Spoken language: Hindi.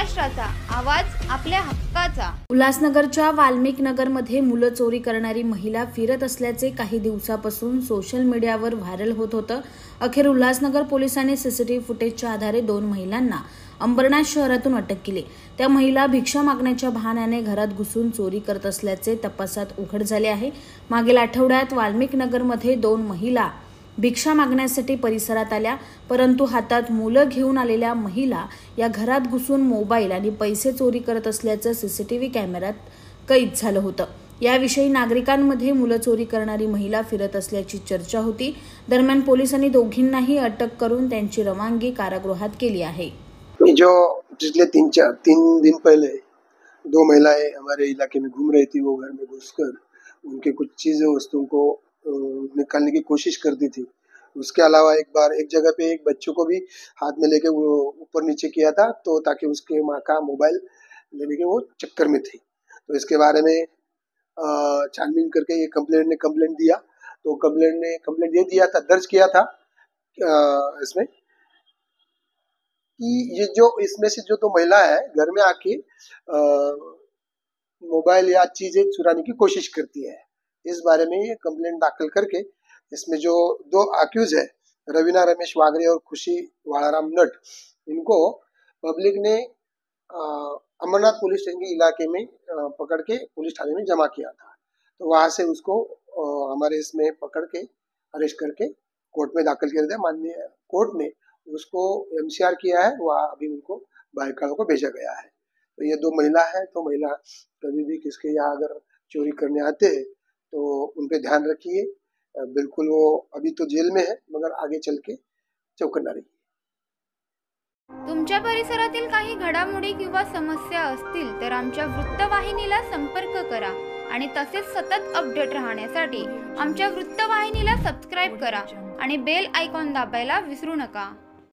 महाराष्ट्राचा आवाज आपल्या हक्काचा। उल्हासनगरच्या वाल्मिक नगरमध्ये मुलं चोरी करणारी महिला फिरत असल्याचे काही दिवसापासून सोशल मीडियावर व्हायरल होत होतं। अखेर उल्हासनगर पोलिसांनी सीसीटीव्ही फुटेजच्या आधारे 2 महिलांना अंबरनाथ शहरातून अटक केली। त्या महिला भिक्षा मागण्याच्या बहाण्याने घरात घुसून चोरी करत असल्याचे तपासात उघड झाले आहे। मागील आठवड्यात वाल्मिक नगरमध्ये 2 महिला भिक्षा मागण्यासाठी परिसरात आल्या, परंतु हातात मुलं घेऊन आलेल्या महिला या घरात घुसून मोबाईल आणि पैसे चोरी करत असल्याचं सीसीटीव्ही कॅमेऱ्यात कैद झालं होतं। याविषयी नागरिकांमध्ये मुलं चोरी करणारी महिला फिरत असल्याची चर्चा होती। दरम्यान पोलिसांनी दोघींनाही अटक करून त्यांची रवानगी कारागृहात केली आहे। जो पिछले 3 दिन पहले 2 महिलाएं हमारे इलाके में घूम रही थी, वो घर में घुसकर उनके कुछ चीजें वस्तुओं को निकालने की कोशिश करती थी। उसके अलावा एक बार एक जगह पे एक बच्चों को भी हाथ में लेके वो ऊपर नीचे किया था, तो ताकि उसके माँ का मोबाइल लेने के वो चक्कर में थी। तो इसके बारे में छानबीन करके ये कंप्लेंट दिया, तो कंप्लेंट ये दिया था, दर्ज किया था इसमें कि ये जो इसमें से जो 2 महिला है घर में आके मोबाइल या चीजें चुराने की कोशिश करती है। इस बारे में ये कंप्लेंट दाखिल करके इसमें जो 2 अक्यूज है, रवीना रमेश वागरे और खुशी वालाराम नट, इनको पब्लिक ने अमरनाथ पुलिस स्टेशन के इलाके में पकड़ के पुलिस थाने में जमा किया था। तो वहां से उसको हमारे इसमें पकड़ के अरेस्ट करके कोर्ट में दाखिल किया था। माननीय कोर्ट ने उसको MCR किया है, वह अभी उनको बाइकाड़ों को भेजा गया है। तो ये 2 महिला है, तो महिला कभी भी किसके यहाँ अगर चोरी करने आते हैं तो उन पे ध्यान रखिए। बिल्कुल वो अभी तो जेल में है, मगर आगे चल के चौकन्ना रहिए। तुमच्या परिसरातील काही घडामोडी किंवा समस्या असतील तर आमच्या वृत्तवाहिनीला संपर्क करा आणि तसेच सतत अपडेट राहण्यासाठी आमच्या वृत्तवाहिनीला सबस्क्राइब करा आणि बेल आयकॉन दाबायला विसरू नका।